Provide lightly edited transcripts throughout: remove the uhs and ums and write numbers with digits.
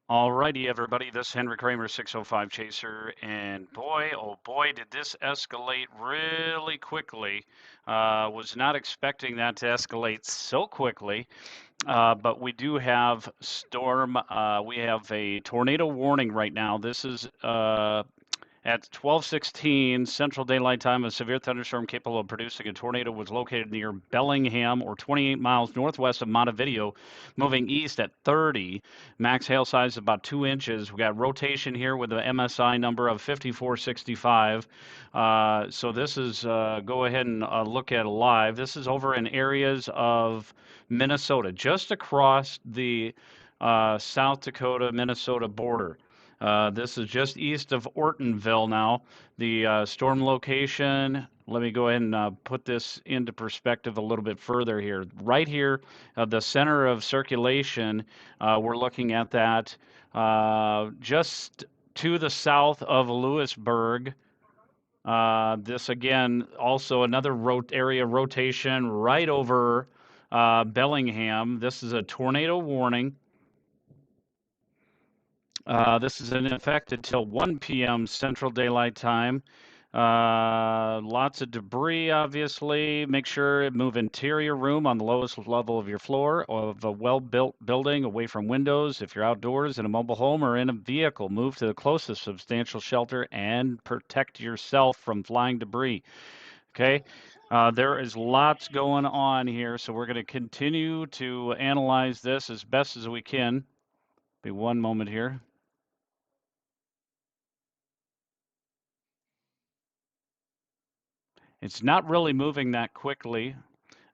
Alrighty, everybody. This is Henry Kramer, 605 Chaser, and boy, oh boy, did this escalate really quickly. Was not expecting that to escalate so quickly, but we do have storm. We have a tornado warning right now. This is at 12:16 Central Daylight Time, a severe thunderstorm capable of producing a tornado was located near Bellingham, or 28 miles northwest of Montevideo, moving east at 30. Max hail size is about 2 inches. We got rotation here with the MSI number of 5465. So this is, go ahead and look at it live. This is over in areas of Minnesota, just across the South Dakota Minnesota border. This is just east of Ortonville now. The storm location, let me go ahead and put this into perspective a little bit further here. Right here, the center of circulation, we're looking at that just to the south of Lewisburg. This again, also another area rotation right over Bellingham. This is a tornado warning. This is in effect until 1 p.m. Central Daylight Time. Lots of debris, obviously. Make sure move interior room on the lowest level of your floor of a well-built building away from windows. If you're outdoors in a mobile home or in a vehicle, move to the closest substantial shelter and protect yourself from flying debris. Okay. There is lots going on here, so we're going to continue to analyze this as best as we can. Be one moment here. It's not really moving that quickly.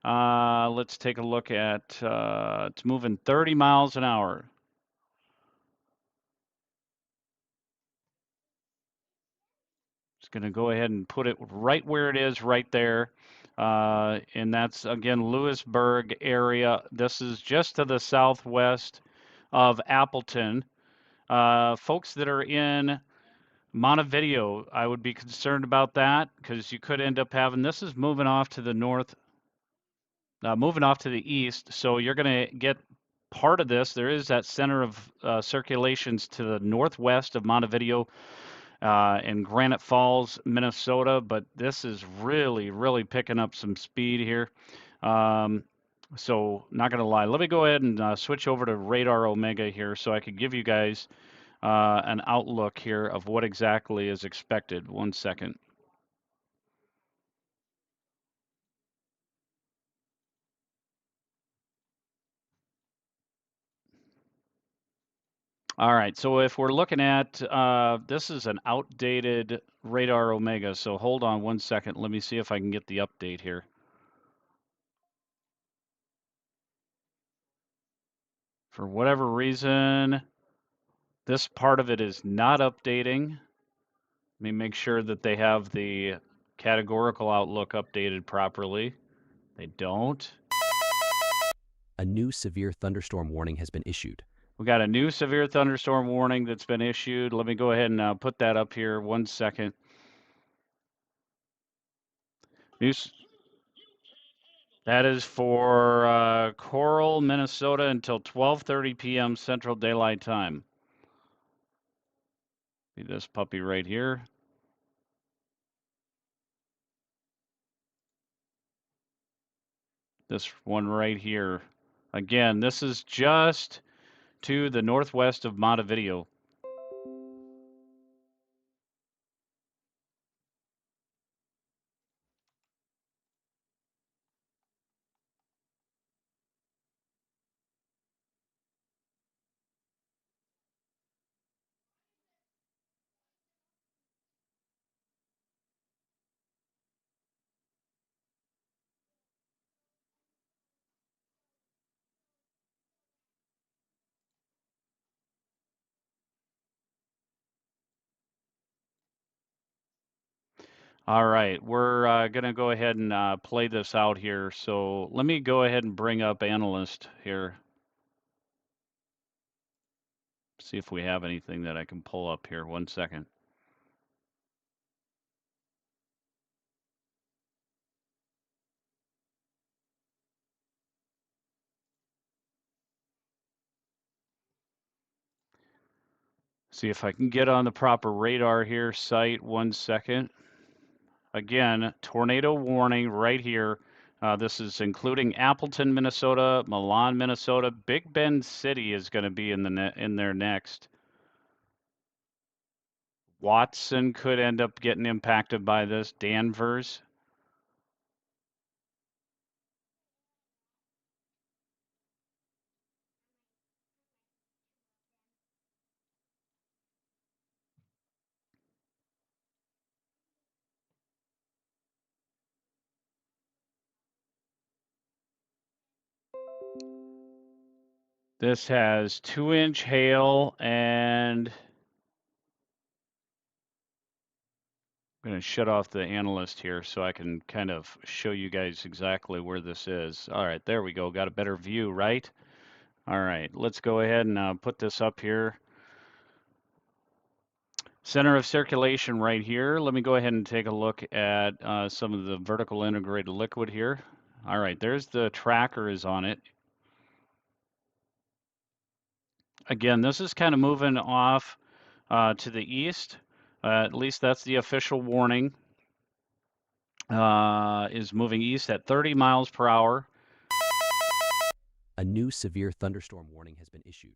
Let's take a look at, it's moving 30 miles an hour. Just going to go ahead and put it right where it is, right there. And that's, again, Lewisburg area. This is just to the southwest of Appleton. Folks that are in Montevideo, I would be concerned about that because you could end up having, this is moving off to the north, moving off to the east. So you're going to get part of this. There is that center of circulations to the northwest of Montevideo in Granite Falls, Minnesota, but this is really, really picking up some speed here. So not going to lie. Let me go ahead and switch over to Radar Omega here so I could give you guys an outlook here of what exactly is expected. One second. All right, so if we're looking at, this is an outdated Radar Omega, so hold on one second. Let me see if I can get the update here. For whatever reason, this part of it is not updating. Let me make sure that they have the categorical outlook updated properly. They don't. A new severe thunderstorm warning has been issued. We got a new severe thunderstorm warning that's been issued. Let me go ahead and put that up here. One second. That is for Coral, Minnesota until 12:30 p.m. Central Daylight Time. See this puppy right here. This one right here. Again, this is just to the northwest of Montevideo. All right, we're going to go ahead and play this out here. So let me go ahead and bring up analyst here. See if we have anything that I can pull up here. One second. See if I can get on the proper radar here. Site, 1 second. Again, tornado warning right here. This is including Appleton, Minnesota, Milan, Minnesota. Big Bend City is going to be in there next. Watson could end up getting impacted by this. Danvers. This has 2-inch hail, and I'm going to shut off the analyst here so I can kind of show you guys exactly where this is. All right, there we go. Got a better view, right? All right, let's go ahead and put this up here. Center of circulation right here. Let me go ahead and take a look at some of the vertical integrated liquid here. All right, there's the tracker is on it. Again, this is kind of moving off to the east. At least that's the official warning. Is moving east at 30 miles per hour. A new severe thunderstorm warning has been issued.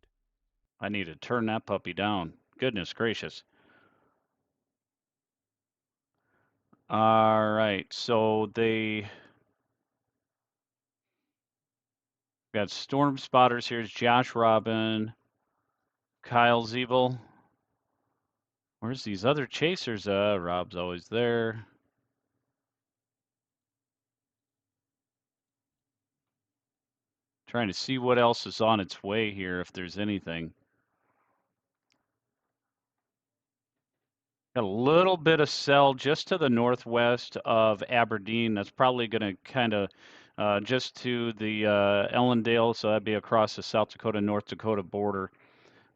I need to turn that puppy down. Goodness gracious. All right, so they got storm spotters. Here's Josh Robin, Kyle Zeeble. Where's these other chasers? Rob's always there. Trying to see what else is on its way here, if there's anything. Got a little bit of cell just to the northwest of Aberdeen. That's probably going to kind of just to the Ellendale, so that'd be across the South Dakota, North Dakota border.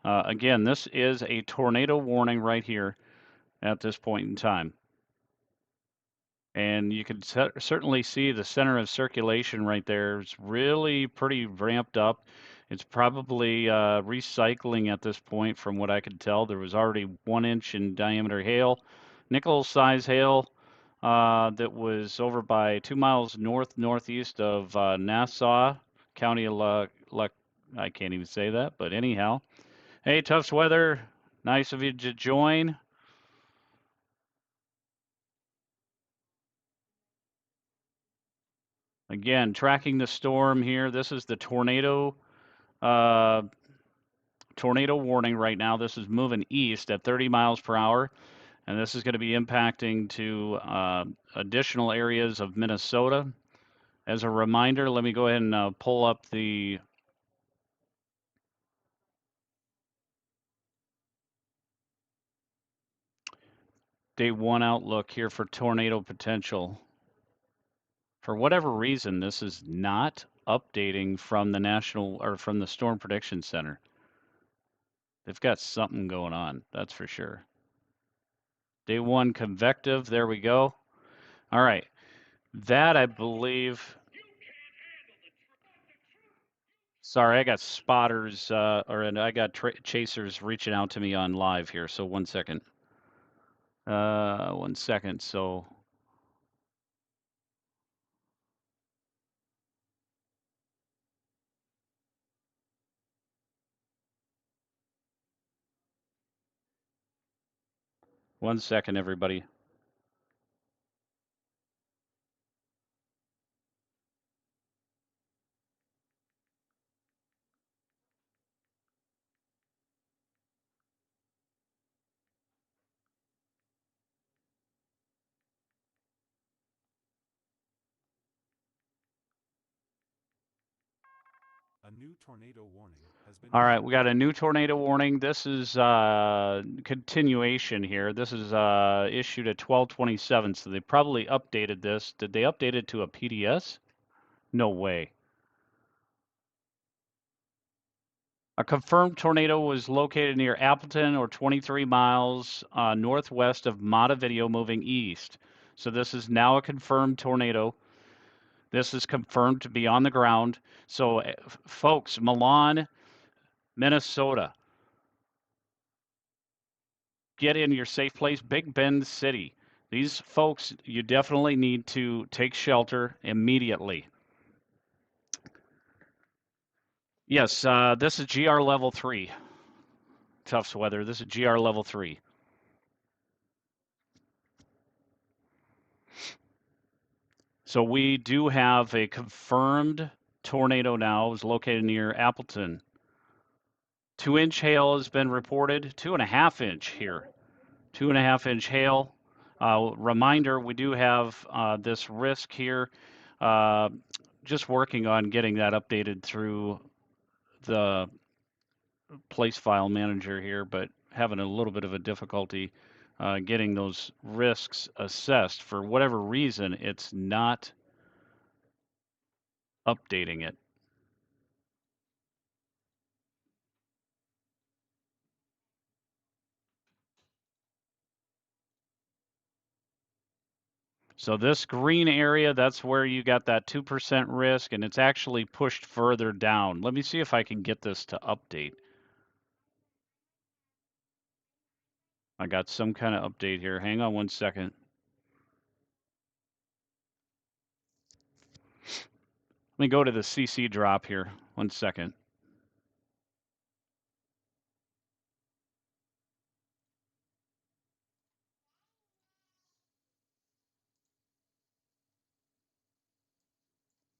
Again, this is a tornado warning right here at this point in time. And you can certainly see the center of circulation right there. It's really pretty ramped up. It's probably recycling at this point, from what I could tell. There was already 1 inch in diameter hail, nickel size hail that was over by 2 miles northeast of Nassau, County of I can't even say that, but anyhow. Hey, Tufts Weather, nice of you to join. Again, tracking the storm here. This is the uh, tornado warning right now. This is moving east at 30 miles per hour, and this is going to be impacting to additional areas of Minnesota. As a reminder, let me go ahead and pull up the day 1 outlook here for tornado potential. For whatever reason, this is not updating from the National or from the Storm Prediction Center. They've got something going on, that's for sure. Day 1 convective, there we go. All right, that I believe. Sorry, I got spotters, and I got chasers reaching out to me on live here. So 1 second. 1 second. So one second, everybody. A new tornado warning has been All right, issued. we got a new tornado warning. This is continuation here. This is issued at 12:27, so they probably updated this. Did they update it to a PDS? No way. A confirmed tornado was located near Appleton or 23 miles northwest of Montevideo moving east. So this is now a confirmed tornado. This is confirmed to be on the ground. So folks, Milan, Minnesota, get in your safe place. Big Bend City. These folks, you definitely need to take shelter immediately. Yes, this is GR level 3. Tufts weather. This is GR level 3. So we do have a confirmed tornado now. It's located near Appleton. 2-inch hail has been reported. 2.5-inch here. 2.5-inch hail. Reminder, we do have this risk here. Uh, just working on getting that updated through the place file manager here, but having a little bit of a difficulty getting those risks assessed. For whatever reason, it's not updating it. So this green area, that's where you got that 2% risk, and it's actually pushed further down. Let me see if I can get this to update. I got some kind of update here. Hang on one second. Let me go to the CC drop here. One second.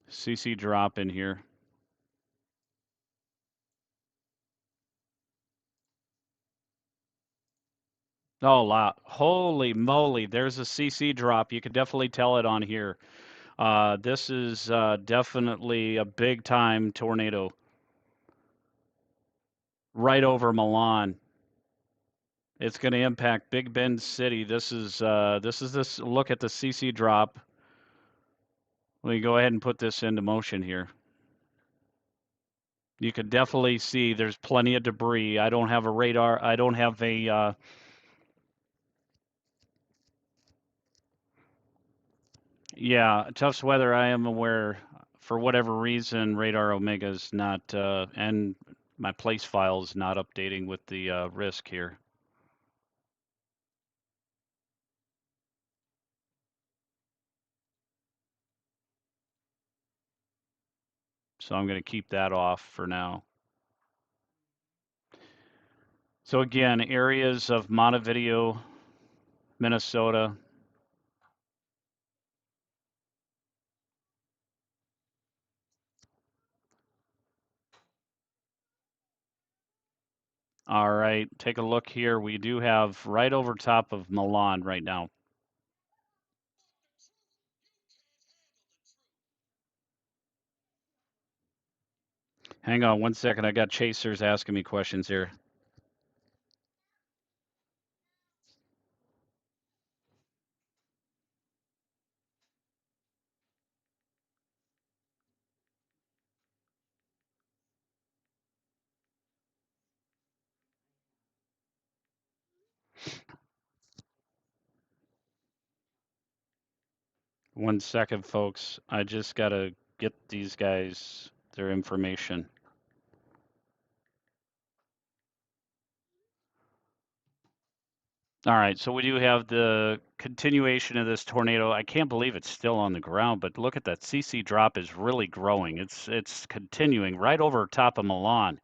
CC drop in here. Oh, wow. Holy moly. There's a CC drop. You can definitely tell it on here. This is definitely a big time tornado right over Milan. It's going to impact Big Bend City. This look at the CC drop. Let me go ahead and put this into motion here. You can definitely see there's plenty of debris. I don't have a radar. I don't have a yeah, Tufts weather. I am aware. For whatever reason, radar Omega is not, and my place file is not updating with the risk here. So I'm going to keep that off for now. So again, areas of Montevideo, Minnesota. All right, take a look here. We do have right over top of Milan right now. Hang on one second. I got chasers asking me questions here. One second, folks. I just got to get these guys their information. All right, so we do have the continuation of this tornado. I can't believe it's still on the ground, but look at that. CC drop is really growing. It's continuing right over top of Milan.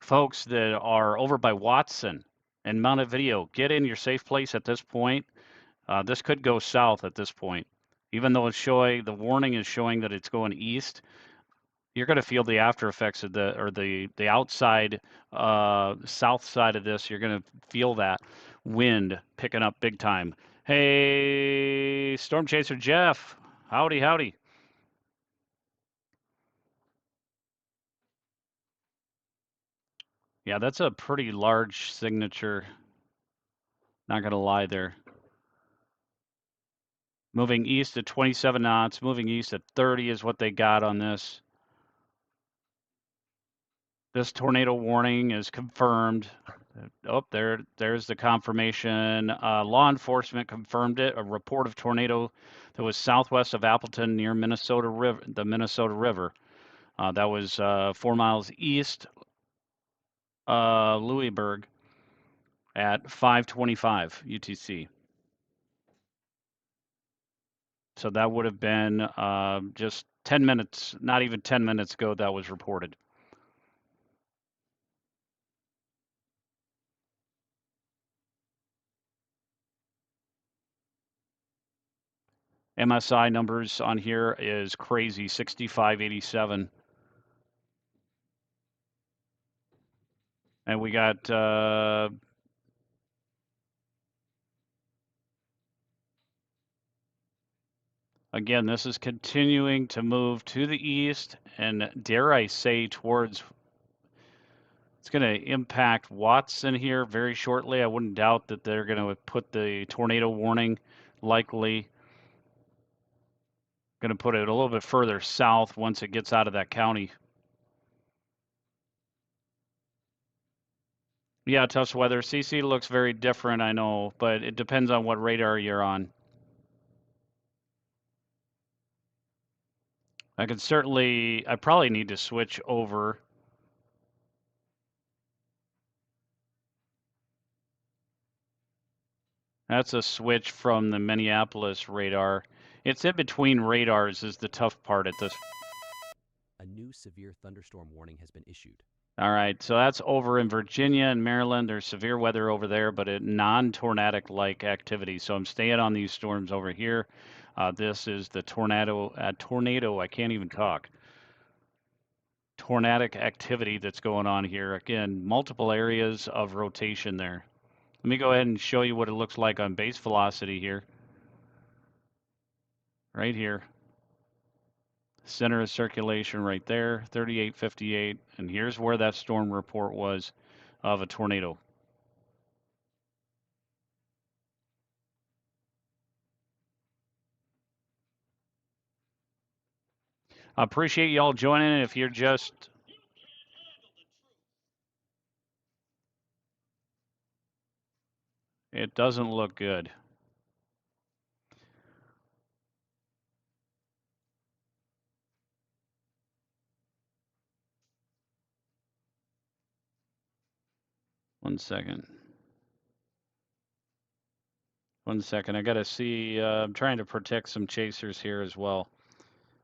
Folks that are over by Watson and Montevideo, get in your safe place at this point. This could go south at this point. Even though it's showing, the warning is showing that it's going east, you're going to feel the after effects of the outside south side of this. You're going to feel that wind picking up big time. Hey, Storm Chaser Jeff, howdy, howdy. Yeah, that's a pretty large signature. Not going to lie there. Moving east at 27 knots, moving east at 30 is what they got on this. This tornado warning is confirmed. Oh, there's the confirmation. Law enforcement confirmed it. A report of tornado that was southwest of Appleton near Minnesota River, the Minnesota River. That was 4 miles east, Louisburg. at 5:25 UTC. So that would have been just 10 minutes, not even 10 minutes ago that was reported. MSI numbers on here is crazy, 65.87. And we got again, this is continuing to move to the east and dare I say towards, it's going to impact Watson here very shortly. I wouldn't doubt that they're going to put the tornado warning, likely going to put it a little bit further south once it gets out of that county. Yeah, tough weather. CC looks very different, I know, but it depends on what radar you're on. I probably need to switch over. That's a switch from the Minneapolis radar. It's in between radars is the tough part at this. A new severe thunderstorm warning has been issued. All right, so that's over in Virginia and Maryland. There's severe weather over there, but a non-tornadic-like activity. So I'm staying on these storms over here. This is the tornado. I can't even talk. Tornadic activity that's going on here. Again, multiple areas of rotation there. Let me go ahead and show you what it looks like on base velocity here. Right here. Center of circulation right there, 3858. And here's where that storm report was of a tornado. I appreciate y'all joining. If you're just it doesn't look good. One second. One second. I got to see. I'm trying to protect some chasers here as well.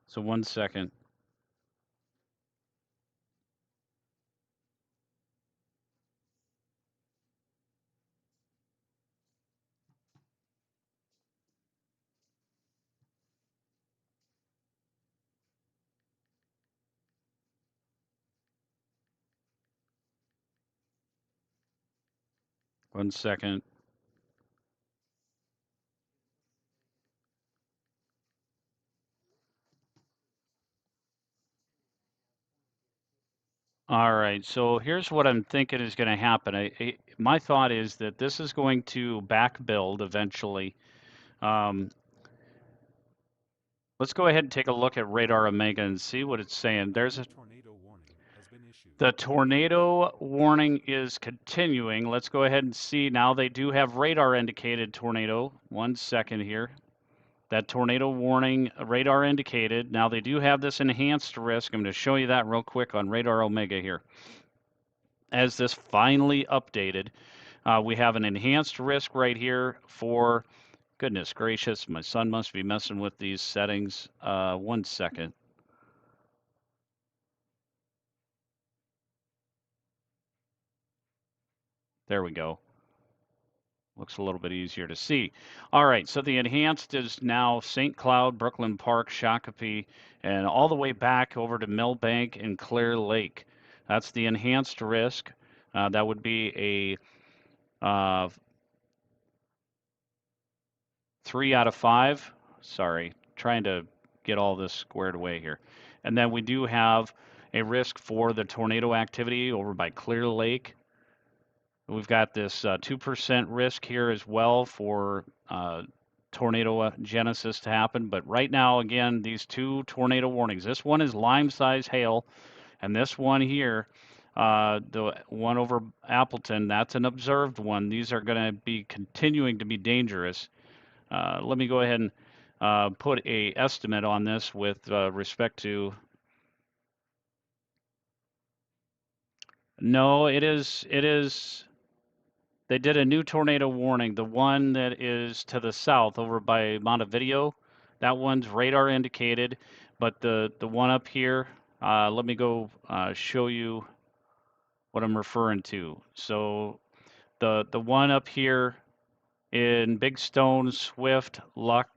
So 1 second. One second. All right. So here's what I'm thinking is going to happen. My thought is that this is going to back build eventually. Let's go ahead and take a look at radar Omega and see what it's saying. There's a tornado warning has been issued. The tornado warning is continuing. Let's go ahead and see. Now they do have radar indicated tornado. 1 second here. That tornado warning, radar indicated. Now they do have this enhanced risk. I'm going to show you that real quick on radar Omega here. As this finally updated, we have an enhanced risk right here for, goodness gracious, my son must be messing with these settings. 1 second. There we go. Looks a little bit easier to see. All right, so the enhanced is now St. Cloud, Brooklyn Park, Shakopee, and all the way back over to Millbank and Clear Lake. That's the enhanced risk. That would be a 3 out of 5. Sorry, trying to get all this squared away here. And then we do have a risk for the tornado activity over by Clear Lake. We've got this 2% risk here as well for tornado genesis to happen. But right now, again, these two tornado warnings. This one is lime-size hail, and this one here, the one over Appleton, that's an observed one. These are going to be continuing to be dangerous. Let me go ahead and put a estimate on this with respect to. No, it is They did a new tornado warning. The one that is to the south over by Montevideo, that one's radar indicated, but the one up here, let me go show you what I'm referring to. So the one up here in Big Stone, Swift, Luck,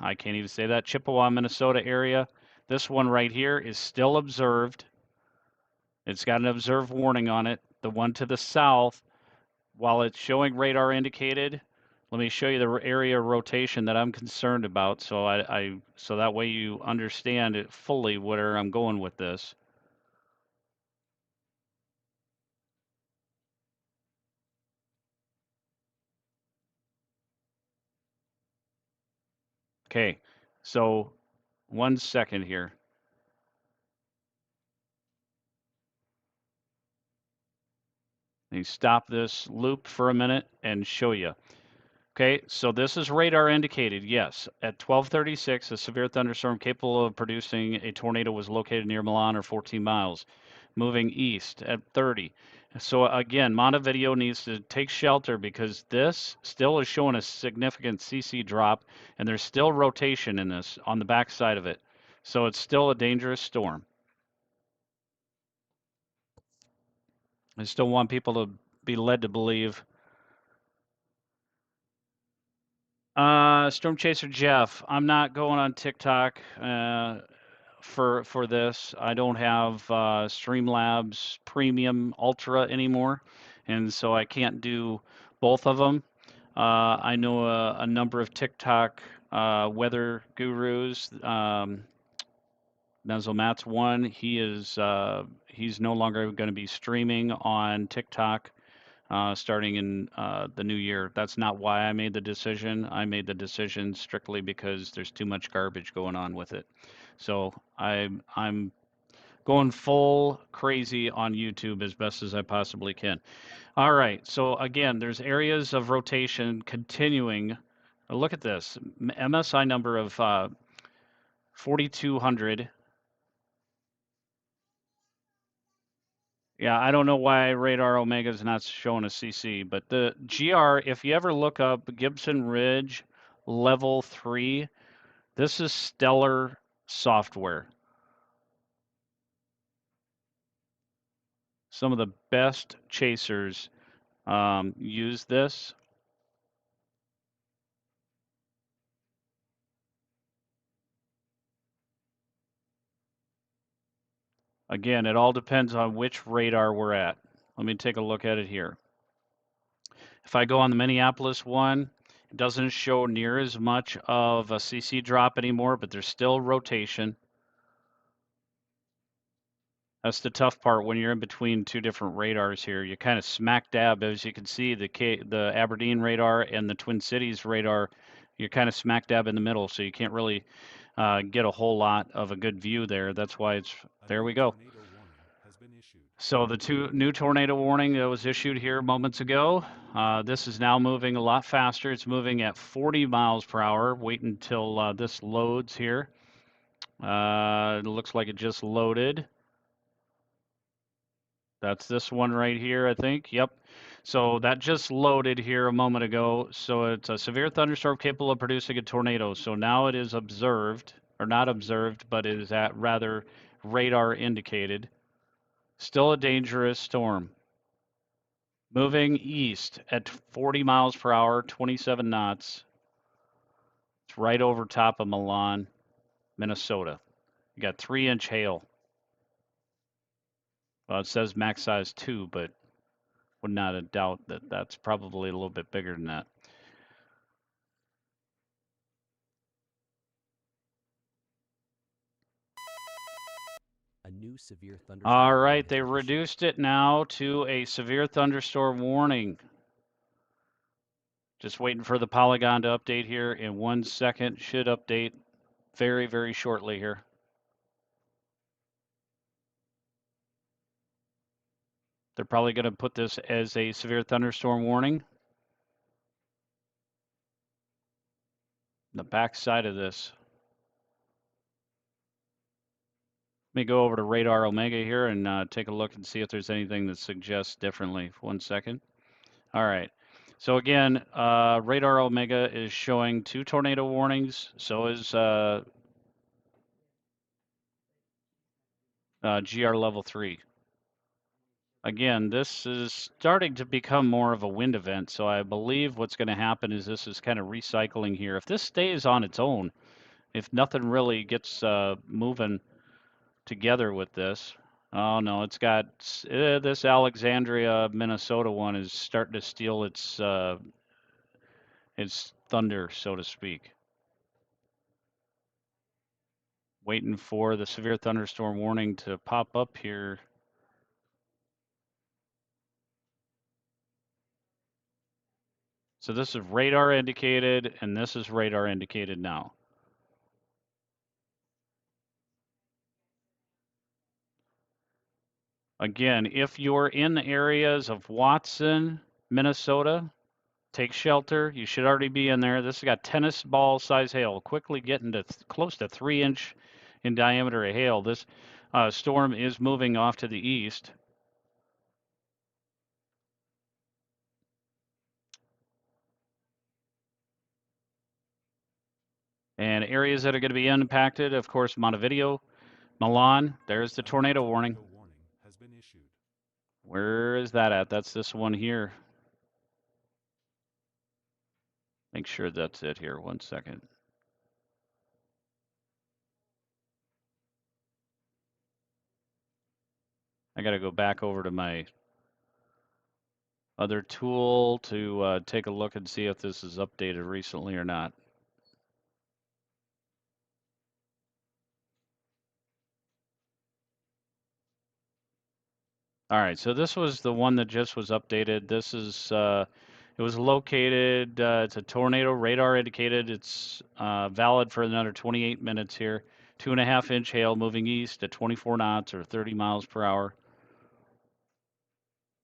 I can't even say that, Chippewa, Minnesota area. This one right here is still observed. It's got an observed warning on it. The one to the south, while it's showing radar indicated, let me show you the area of rotation that I'm concerned about, so so that way you understand it fully where I'm going with this. Okay, so 1 second here. Let me stop this loop for a minute and show you. Okay, so this is radar indicated, yes. At 12:36, a severe thunderstorm capable of producing a tornado was located near Milan or 14 miles, moving east at 30. So again, Montevideo needs to take shelter because this still is showing a significant CC drop, and there's still rotation in this on the backside of it. So it's still a dangerous storm. I still want people to be led to believe. Storm Chaser Jeff, I'm not going on TikTok for this. I don't have Streamlabs Premium Ultra anymore, and so I can't do both of them. I know a number of TikTok weather gurus. Mesomat's one. He's no longer going to be streaming on TikTok starting in the new year. That's not why I made the decision. I made the decision strictly because there's too much garbage going on with it. So I'm going full crazy on YouTube as best as I possibly can. All right. So again, there's areas of rotation continuing. Look at this MSI number of 4,200. Yeah, I don't know why Radar Omega is not showing a CC, but the GR, if you ever look up Gibson Ridge Level 3, this is stellar software. Some of the best chasers use this. Again, it all depends on which radar we're at. Let me take a look at it here. If I go on the Minneapolis one, it doesn't show near as much of a CC drop anymore, but there's still rotation. That's the tough part when you're in between two different radars here. You kind of smack dab, as you can see, the Aberdeen radar and the Twin Cities radar, you're kind of smack dab in the middle, so you can't really get a whole lot of a good view there. That's why it's, there we go. Tornado warning has been issued. So the new tornado warning that was issued here moments ago, this is now moving a lot faster. It's moving at 40 miles per hour. Wait until this loads here. It looks like it just loaded. That's this one right here, I think. Yep. So that just loaded here a moment ago. So it's a severe thunderstorm capable of producing a tornado. So now it is observed, or not observed, but it is at rather radar indicated. Still a dangerous storm. Moving east at 40 miles per hour, 27 knots. It's right over top of Milan, Minnesota. You got 3-inch hail. Well, it says max size 2, but would not a doubt that that's probably a little bit bigger than that. A new severe thunderstorm All warning right, has they been issued. reduced it now to a severe thunderstorm warning. Just waiting for the Polygon to update here in 1 second. Should update very, very shortly here. They're probably going to put this as a severe thunderstorm warning. The back side of this. Let me go over to Radar Omega here and take a look and see if there's anything that suggests differently. 1 second. All right. So again, radar Omega is showing 2 tornado warnings. So is GR level 3. Again, this is starting to become more of a wind event. So I believe what's going to happen is this is kind of recycling here. If this stays on its own, if nothing really gets moving together with this. Oh no, it's got this Alexandria, Minnesota one is starting to steal its thunder, so to speak. Waiting for the severe thunderstorm warning to pop up here. So this is radar indicated, and this is radar indicated now. Again, if you're in the areas of Watson, Minnesota, take shelter. You should already be in there. This has got tennis ball size hail, quickly getting to close to 3-inch in diameter of hail. This storm is moving off to the east. And areas that are going to be impacted, of course, Montevideo, Milan. There's the tornado warning. Has been issued. Where is that at? That's this one here. Make sure that's it here. 1 second. I got to go back over to my other tool to take a look and see if this is updated recently or not. All right, so this was the one that just was updated. This is, it was located, it's a tornado radar indicated. It's valid for another 28 minutes here. 2.5-inch hail moving east at 24 knots or 30 miles per hour.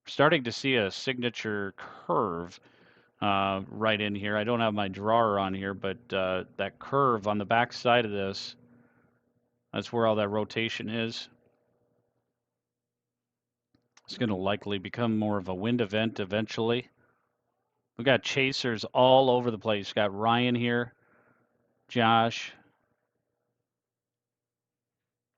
Starting to see a signature curve right in here. I don't have my drawer on here, but that curve on the back side of this, that's where all that rotation is. It's going to likely become more of a wind event eventually. We got chasers all over the place. Got Ryan here, Josh.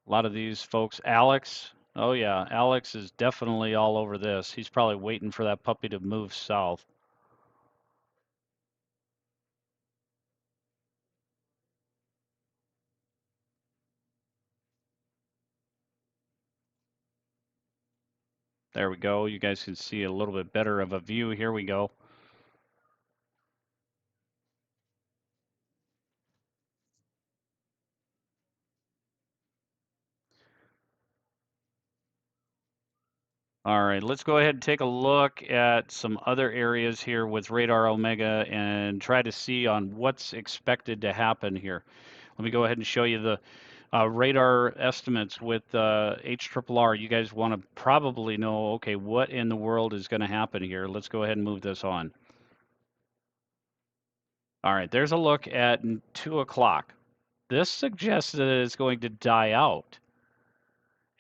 A lot of these folks. Alex. Oh yeah, Alex is definitely all over this. He's probably waiting for that puppy to move south. There we go. You guys can see a little bit better of a view. Here we go. All right, let's go ahead and take a look at some other areas here with Radar Omega and try to see on what's expected to happen here. Let me go ahead and show you the radar estimates with HRRR. You guys want to probably know, okay, what in the world is going to happen here? Let's go ahead and move this on. All right, there's a look at 2 o'clock. This suggests that it's going to die out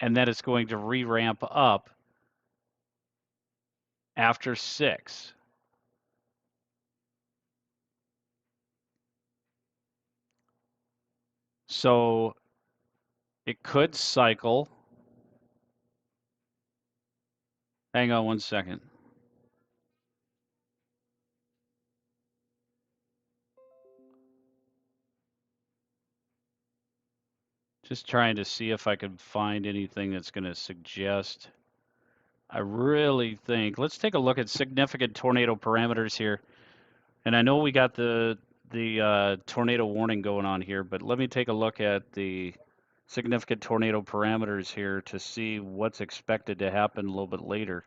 and that it's going to re-ramp up after 6. So it could cycle. Hang on 1 second. Just trying to see if I could find anything that's going to suggest. I really think, let's take a look at significant tornado parameters here. And I know we got the tornado warning going on here, but let me take a look at the significant tornado parameters here to see what's expected to happen a little bit later.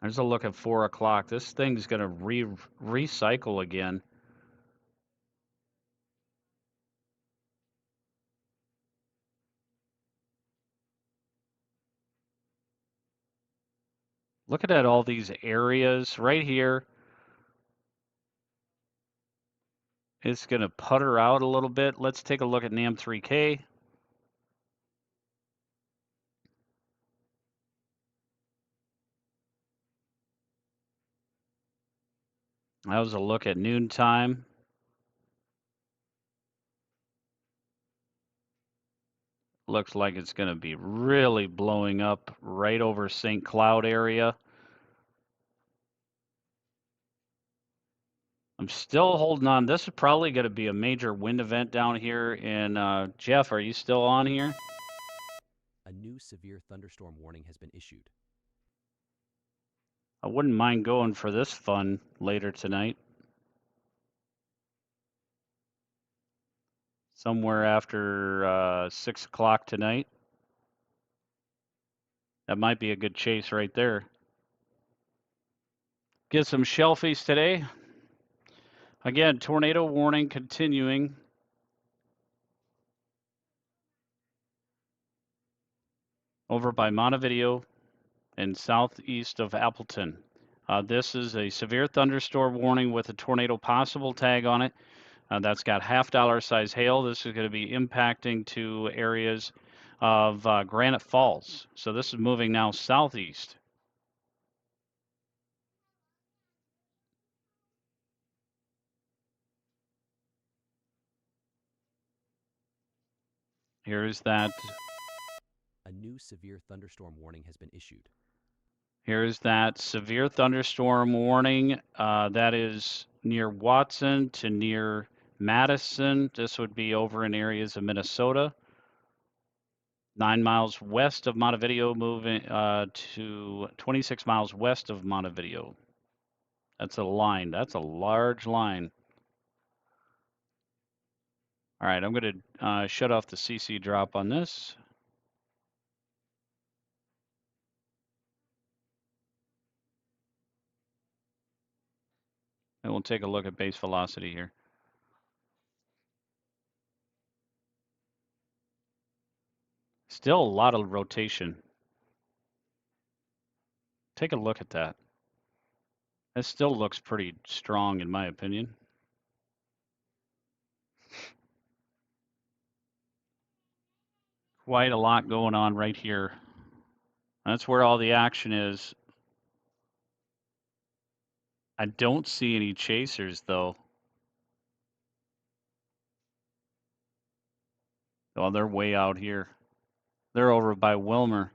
There's a look at 4 o'clock. This thing's going to recycle again. Looking at all these areas right here. It's going to putter out a little bit. Let's take a look at NAM3K. That was a look at noontime. Looks like it's going to be really blowing up right over St. Cloud area. I'm still holding on. This is probably going to be a major wind event down here. And Jeff, are you still on here? A new severe thunderstorm warning has been issued. I wouldn't mind going for this fun later tonight. Somewhere after 6 o'clock tonight. That might be a good chase right there. Get some shelfies today. Again, tornado warning continuing. Over by Montevideo and southeast of Appleton. This is a severe thunderstorm warning with a tornado possible tag on it. That's got $half size hail. This is going to be impacting to areas of Granite Falls. So this is moving now southeast. Here's that. A new severe thunderstorm warning has been issued. Here's that severe thunderstorm warning. That is near Watson to near Madison. This would be over in areas of Minnesota. 9 miles west of Montevideo, moving to 26 miles west of Montevideo. That's a line. That's a large line. All right, I'm going to shut off the CC drop on this. And we'll take a look at base velocity here. Still a lot of rotation. Take a look at that. That still looks pretty strong in my opinion. Quite a lot going on right here. That's where all the action is. I don't see any chasers though. Oh, they're way out here. They're over by Wilmer.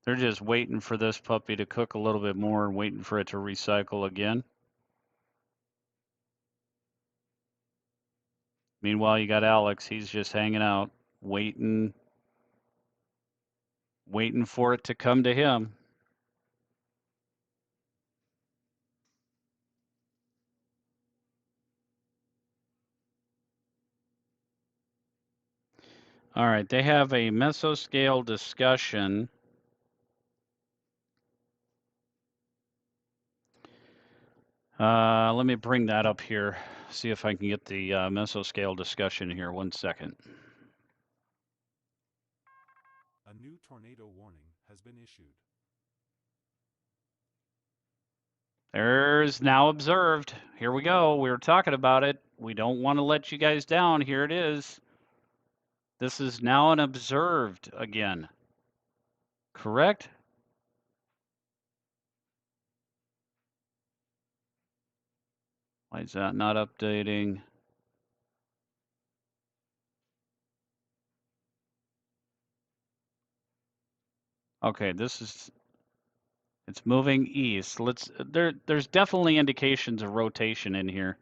They're just waiting for this puppy to cook a little bit more and waiting for it to recycle again. Meanwhile, you got Alex. He's just hanging out, waiting for it to come to him. All right, they have a mesoscale discussion. Let me bring that up here. See if I can get the mesoscale discussion here. 1 second. A new tornado warning has been issued. There's now observed. Here we go. We were talking about it. We don't want to let you guys down. Here it is. This is now an observed again. Correct? Why is that not updating? Okay, it's moving east. There's definitely indications of rotation in here.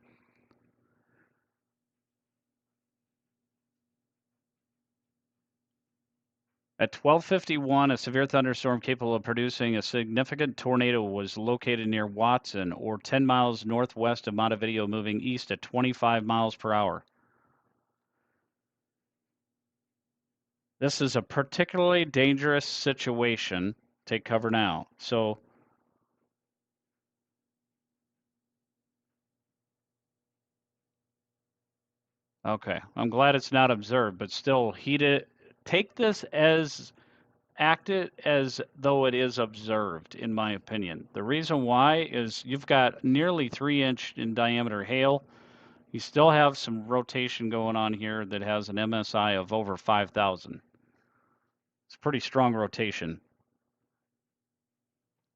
At 12:51, a severe thunderstorm capable of producing a significant tornado was located near Watson, or 10 miles northwest of Montevideo, moving east at 25 miles per hour. This is a particularly dangerous situation. Take cover now. So, okay, I'm glad it's not observed, but still, take this as act it as though it is observed, in my opinion. The reason why is you've got nearly 3-inch in diameter hail. You still have some rotation going on here that has an MSI of over 5,000. It's pretty strong rotation.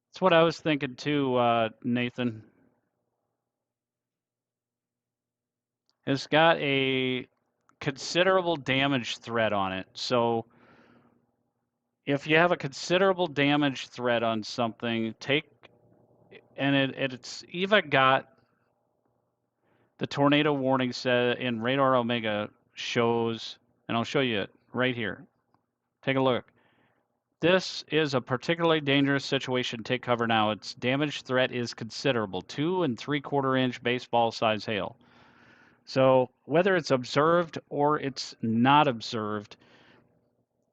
That's what I was thinking too, Nathan. It's got a considerable damage threat on it. So if you have a considerable damage threat on something, and it's even got the tornado warning set in Radar Omega shows, and I'll show you it right here. Take a look. This is a particularly dangerous situation. Take cover now. Its damage threat is considerable. 2 3/4 inch baseball size hail. So whether it's observed or it's not observed,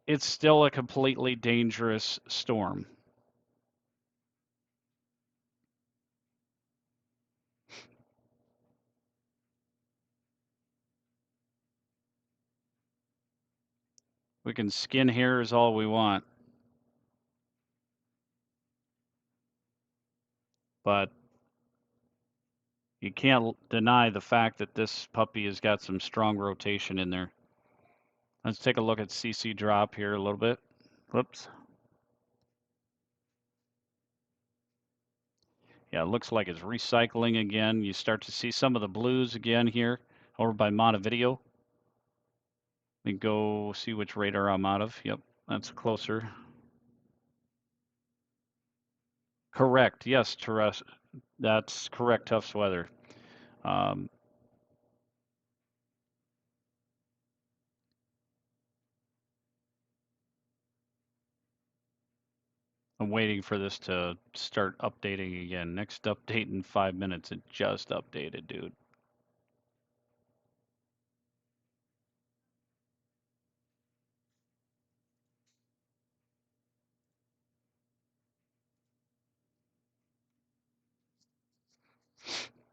it's still a completely dangerous storm. We can skin hairs all we want, but you can't deny the fact that this puppy has got some strong rotation in there. Let's take a look at CC drop here a little bit. Whoops. Yeah, it looks like it's recycling again. You start to see some of the blues again here over by Montevideo. Let me go see which radar I'm out of. Yep, that's closer. Correct. Yes, Teres. That's correct. Tufts weather. Um, I'm waiting for this to start updating again. Next update in 5 minutes. It just updated, dude.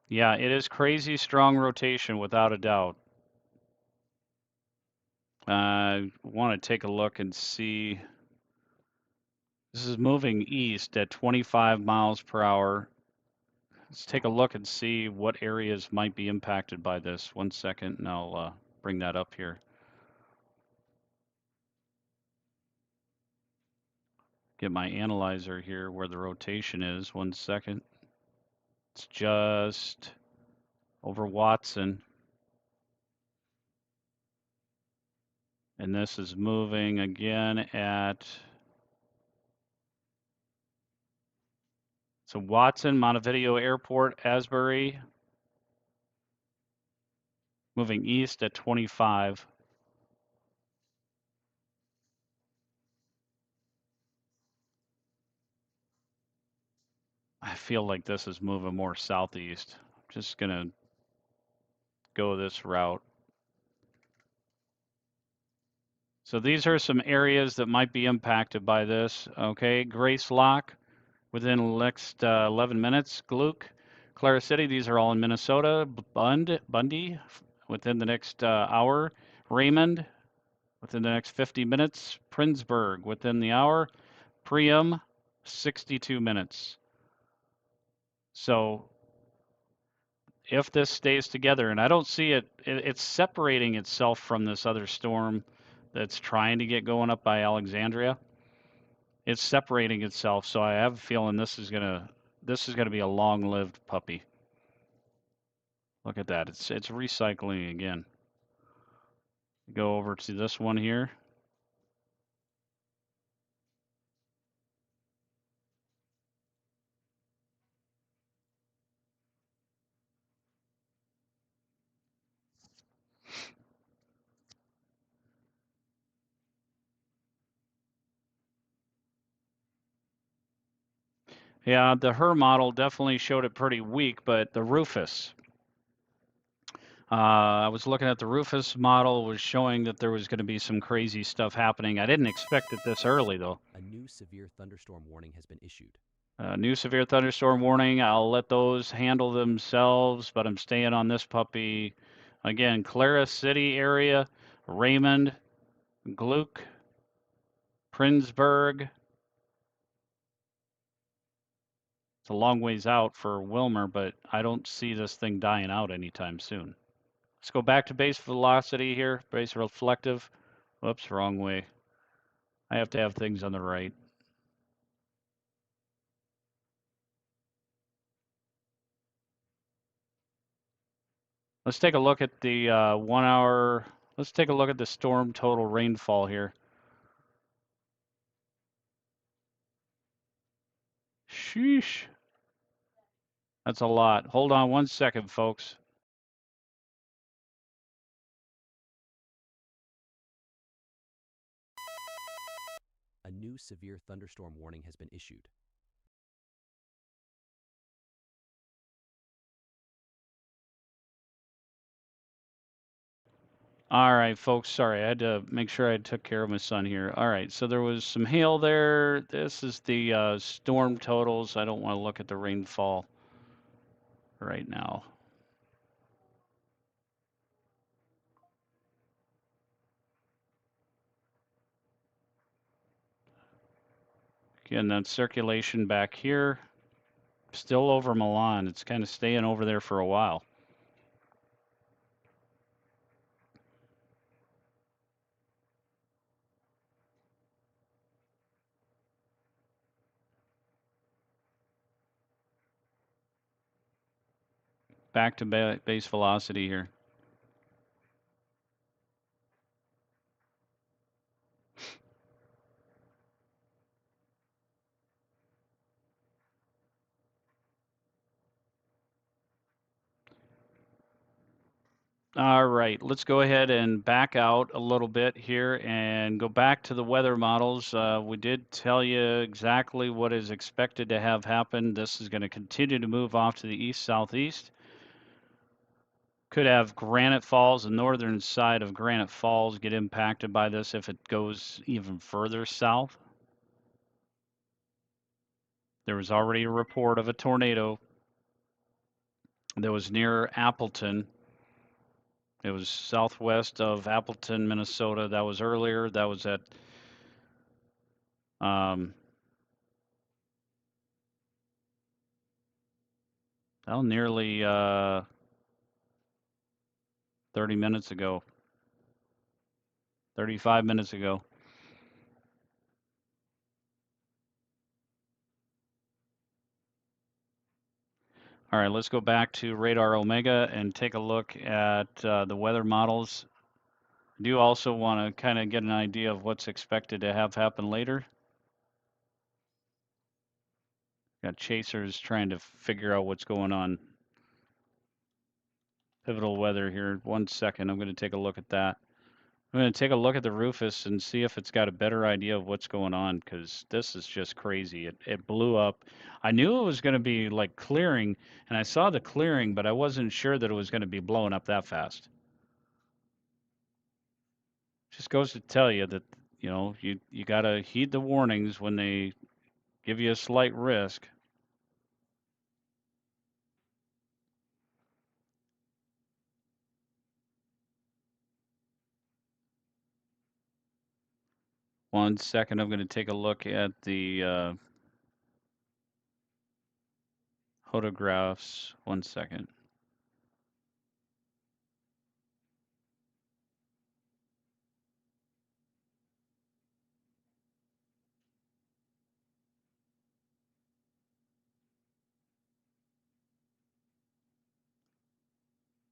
Yeah, it is crazy strong rotation without a doubt. I want to take a look and see. This is moving east at 25 miles per hour. Let's take a look and see what areas might be impacted by this. 1 second, and I'll bring that up here. Get my analyzer here where the rotation is. 1 second. It's just over Watson. And this is moving again at, so Watson, Montevideo Airport, Asbury, moving east at 25. I feel like this is moving more southeast. I'm just gonna go this route. So these are some areas that might be impacted by this. Okay, Grace Lock within the next 11 minutes. Gluck, Clara City, these are all in Minnesota. Bundy within the next hour. Raymond within the next 50 minutes. Princeburg within the hour. Priam, 62 minutes. So if this stays together, and I don't see it's separating itself from this other storm that's trying to get going up by Alexandria. It's separating itself, so I have a feeling this is gonna be a long-lived puppy. Look at that. It's recycling again. Go over to this one here. Yeah, the Her model definitely showed it pretty weak, but the Rufus, I was looking at the Rufus model, was showing that there was going to be some crazy stuff happening. I didn't expect it this early, though. A new severe thunderstorm warning has been issued. New severe thunderstorm warning. I'll let those handle themselves, but I'm staying on this puppy. Again, Clara City area, Raymond, Gluck, Princeburg. It's a long ways out for Wilmer, but I don't see this thing dying out anytime soon. Let's go back to base velocity here, base reflective. Whoops, wrong way. I have to have things on the right. Let's take a look at the 1 hour. Let's take a look at the storm total rainfall here. Sheesh. That's a lot. Hold on 1 second, folks. A new severe thunderstorm warning has been issued. All right, folks. Sorry, I had to make sure I took care of my son here. All right, so there was some hail there. This is the storm totals. I don't want to look at the rainfall right now. Again, that circulation back here, still over Milan. It's kind of staying over there for a while. Back to base velocity here. All right, let's go ahead and back out a little bit here and go back to the weather models. We did tell you exactly what is expected to have happen. This is going to continue to move off to the east-southeast. Could have Granite Falls, the northern side of Granite Falls, get impacted by this if it goes even further south. There was already a report of a tornado that was near Appleton. It was southwest of Appleton, Minnesota. That was earlier. That was at well, nearly 30 minutes ago, 35 minutes ago. All right, let's go back to Radar Omega and take a look at the weather models. I do also want to kind of get an idea of what's expected to have happen later. Got chasers trying to figure out what's going on. Pivotal weather here. 1 second. I'm going to take a look at that. I'm going to take a look at the Rufus and see if it's got a better idea of what's going on, because this is just crazy. It blew up. I knew it was going to be like clearing, and I saw the clearing, but I wasn't sure that it was going to be blowing up that fast. Just goes to tell you that, you know, you got to heed the warnings when they give you a slight risk. One second, I'm going to take a look at the photographs. 1 second.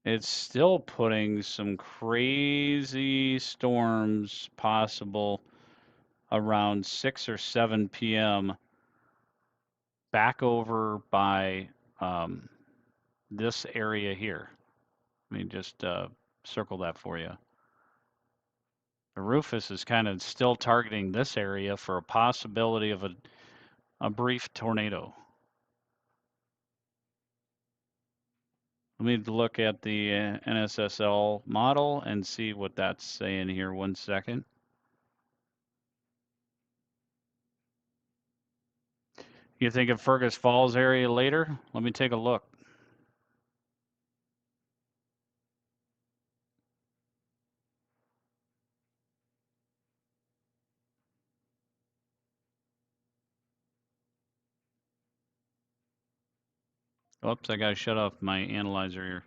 It's still putting some crazy storms possible around 6 or 7 p.m. back over by this area here. Let me just circle that for you. The Rufus is kind of still targeting this area for a possibility of a brief tornado. Let me look at the NSSL model and see what that's saying here. 1 second. You think of Fergus Falls area later? Let me take a look. Oops, I got to shut off my analyzer here.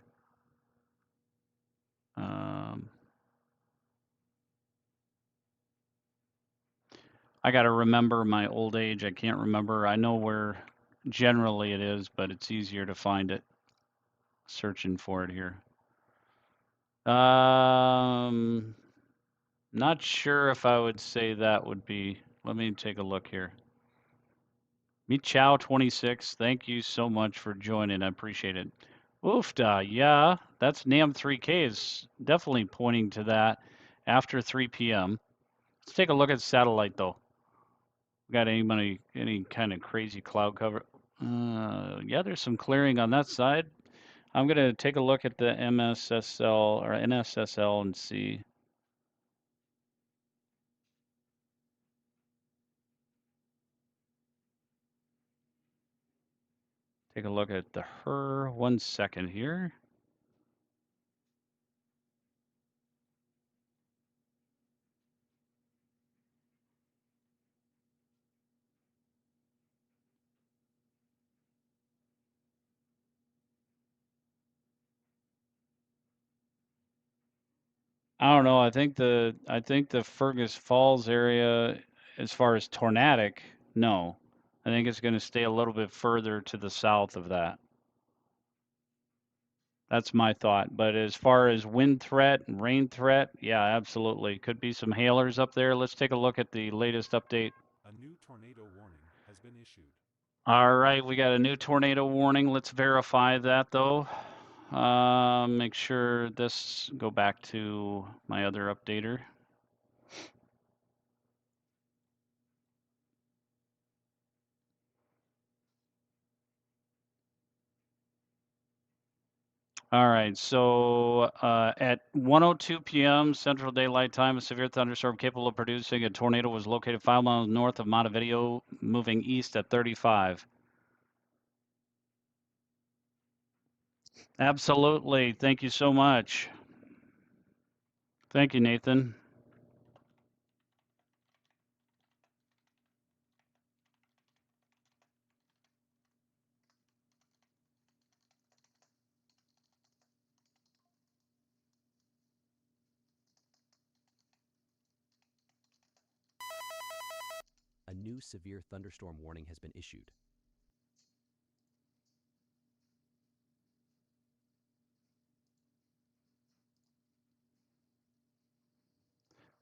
I got to remember my old age. I can't remember. I know where generally it is, but it's easier to find it searching for it here. Um, Not sure if I would say that would be. Let me take a look here. Meet Chow 26. Thank you so much for joining. I appreciate it. Oofda, yeah, that's NAM 3K is definitely pointing to that after 3 p.m. Let's take a look at satellite though. Got any kind of crazy cloud cover? Yeah, there's some clearing on that side. I'm gonna take a look at the MSSL or NSSL and see. Take a look at the HER. 1 second here. I don't know. I think the Fergus Falls area, as far as tornadic, no. I think it's going to stay a little bit further to the south of that. That's my thought. But as far as wind threat and rain threat, yeah, absolutely. Could be some hailers up there. Let's take a look at the latest update. A new tornado warning has been issued. All right, we got a new tornado warning. Let's verify that though. Make sure this, go back to my other updater. All right, so at 1:02 p.m. Central Daylight Time, a severe thunderstorm capable of producing a tornado was located 5 miles north of Montevideo, moving east at 35. Absolutely. Thank you so much. Thank you, Nathan. A new severe thunderstorm warning has been issued.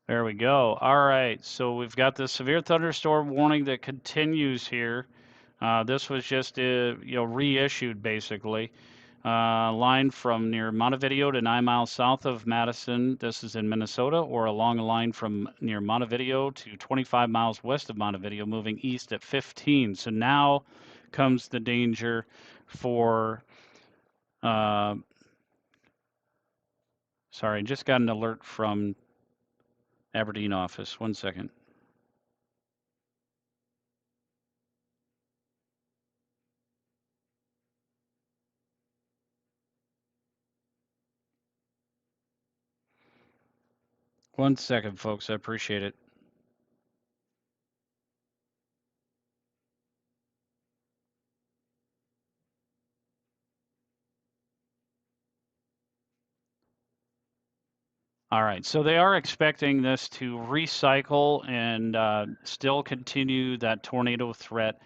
There we go. All right, so we've got this severe thunderstorm warning that continues here. This was just reissued basically. Line from near Montevideo to 9 miles south of Madison. This is in Minnesota, or along a line from near Montevideo to 25 miles west of Montevideo, moving east at 15. So now comes the danger for. Sorry, just got an alert from Aberdeen office. 1 second. One second, folks. I appreciate it. All right, so they are expecting this to recycle and still continue that tornado threat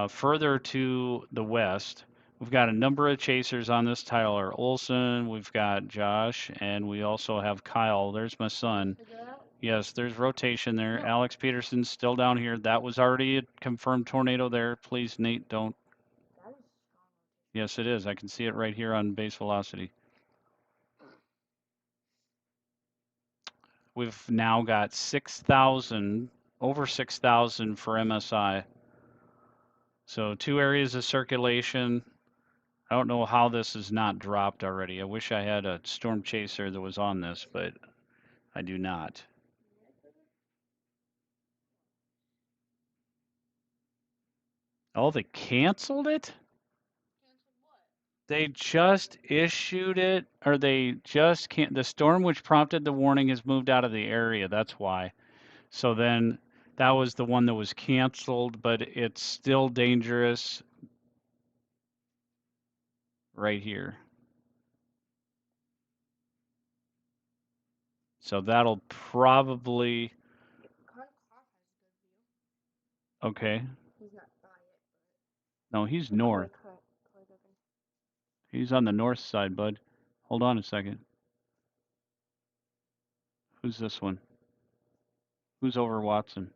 further to the west. We've got a number of chasers on this. Tyler Olson, we've got Josh, and we also have Kyle. There's my son. Yes, there's rotation there. Alex Peterson's still down here. That was already a confirmed tornado there. Please, Nate, don't. Yes, it is. I can see it right here on base velocity. We've now got 6,000, over 6,000 for MSI. So 2 areas of circulation. I don't know how this is not dropped already. I wish I had a storm chaser that was on this, but I do not. Oh, they canceled it? They just issued it, or they just can't. The storm which prompted the warning has moved out of the area. That's why. So then that was the one that was canceled, but it's still dangerous right here. So that'll probably, okay. No, he's north. He's on the north side, bud. Hold on a second. Who's this one? Who's over Watson?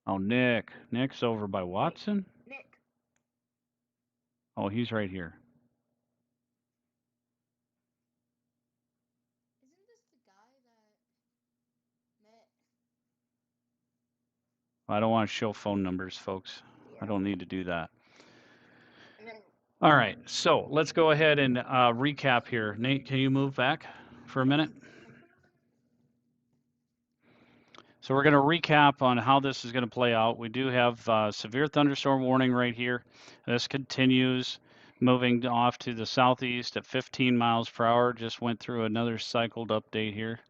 Oh, Nick. Nick's over by Watson? Nick. Oh, he's right here. Isn't this the guy that met? I don't want to show phone numbers, folks. I don't need to do that. And then All right, so let's go ahead and recap here. Nate, can you move back for a minute? So we're going to recap on how this is going to play out. We do have severe thunderstorm warning right here. This continues moving off to the southeast at 15 miles per hour. Just went through another cycled update here.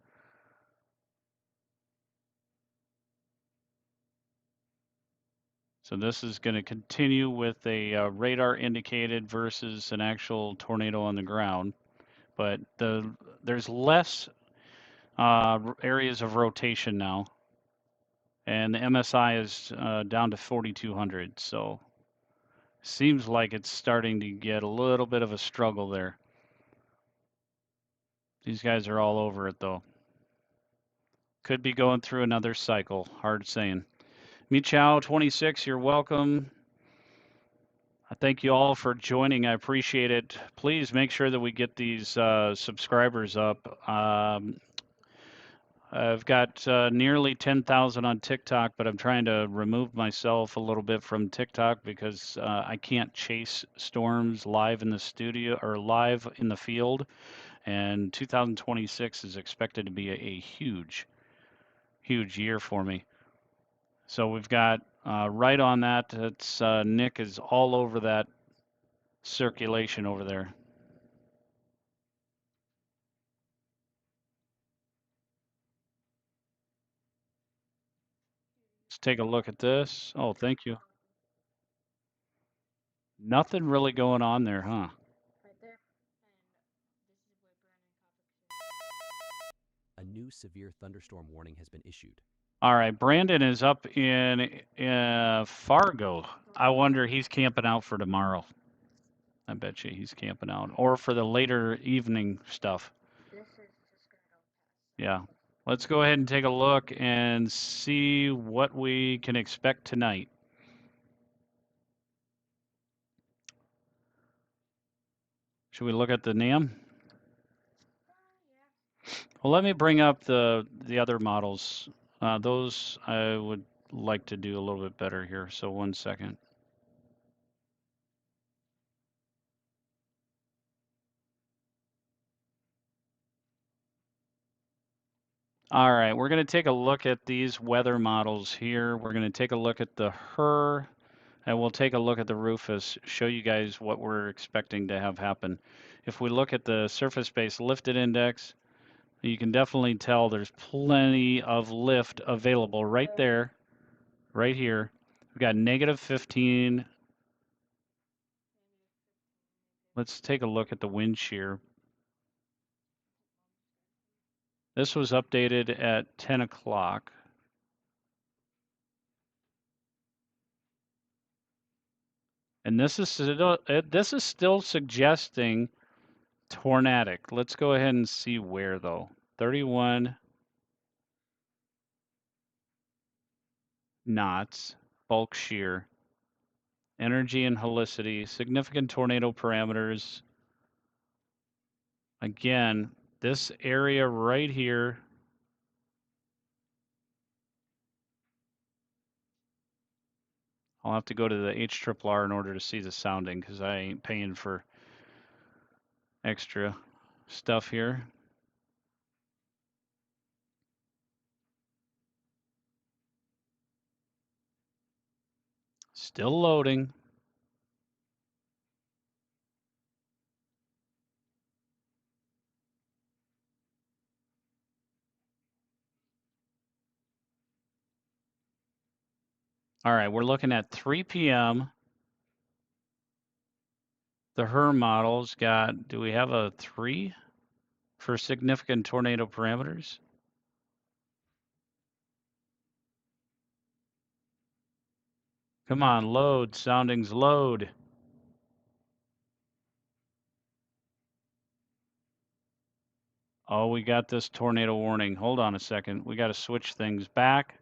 So this is going to continue with a radar indicated versus an actual tornado on the ground. But there's less areas of rotation now. And the MSI is down to 4,200. So seems like it's starting to get a little bit of a struggle there. These guys are all over it though. Could be going through another cycle. Hard saying. Michow 26, you're welcome. I thank you all for joining. I appreciate it. Please make sure that we get these subscribers up. I've got nearly 10,000 on TikTok, but I'm trying to remove myself a little bit from TikTok because I can't chase storms live in the studio or live in the field. And 2026 is expected to be a huge, huge year for me. So we've got right on that. It's Nick is all over that circulation over there. Let's take a look at this. Oh, thank you. Nothing really going on there, huh? right there. And this is where Brandon A new severe thunderstorm warning has been issued. All right, Brandon is up in Fargo. I wonder he's camping out for tomorrow. I bet you he's camping out, or for the later evening stuff. This is just gonna go past. Yeah. Let's go ahead and take a look and see what we can expect tonight. Should we look at the NAM? Yeah. Well, let me bring up the other models. Those I would like to do a little bit better here. So 1 second. All right, we're going to take a look at these weather models here. We're going to take a look at the HER, and we'll take a look at the Rufus, show you guys what we're expecting to have happen. If we look at the surface-based lifted index, you can definitely tell there's plenty of lift available right there, right here. We've got -15. Let's take a look at the wind shear. This was updated at 10 o'clock. And this is still suggesting tornadic. Let's go ahead and see where though. 31 knots, bulk shear, energy and helicity, significant tornado parameters. Again, this area right here. I'll have to go to the HRRR in order to see the sounding because I ain't paying for extra stuff here. Still loading. All right, we're looking at 3 p.m. The HER model's got, do we have a 3 for significant tornado parameters? Come on, load, soundings, load. Oh, we got this tornado warning. Hold on a second. We got to switch things back.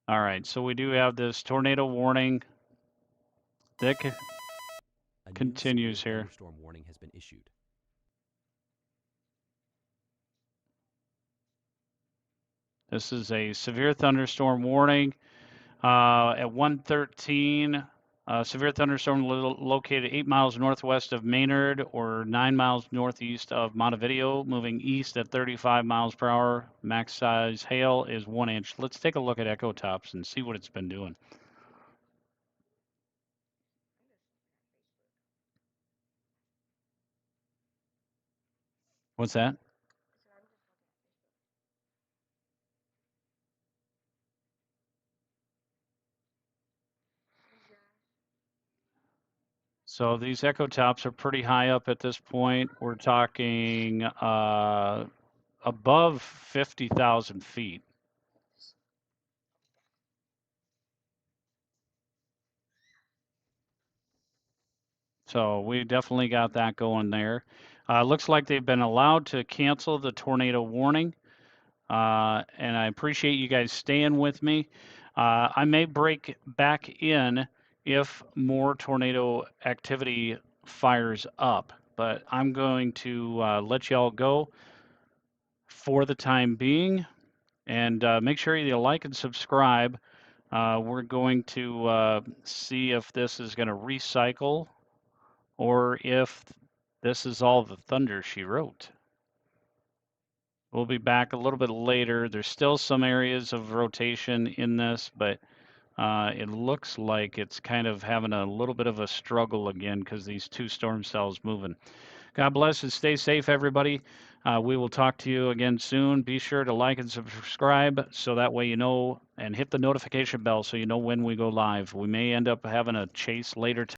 All right, so we do have this tornado warning that A new continues severe here. thunderstorm warning has been issued. This is a severe thunderstorm warning. At 1:13, severe thunderstorm located 8 miles northwest of Maynard or 9 miles northeast of Montevideo, moving east at 35 miles per hour. Max size hail is 1 inch. Let's take a look at Echo Tops and see what it's been doing. What's that? So these Echo Tops are pretty high up at this point. We're talking above 50,000 feet. So we definitely got that going there. Looks like they've been allowed to cancel the tornado warning. And I appreciate you guys staying with me. I may break back in if more tornado activity fires up, but I'm going to let y'all go for the time being. And make sure you like and subscribe. We're going to see if this is going to recycle or if this is all the thunder she wrote. We'll be back a little bit later. There's still some areas of rotation in this, but it looks like it's kind of having a little bit of a struggle again because these two storm cells moving. God bless and stay safe, everybody. We will talk to you again soon. Be sure to like and subscribe so that way you know, and hit the notification bell so you know when we go live. We may end up having a chase later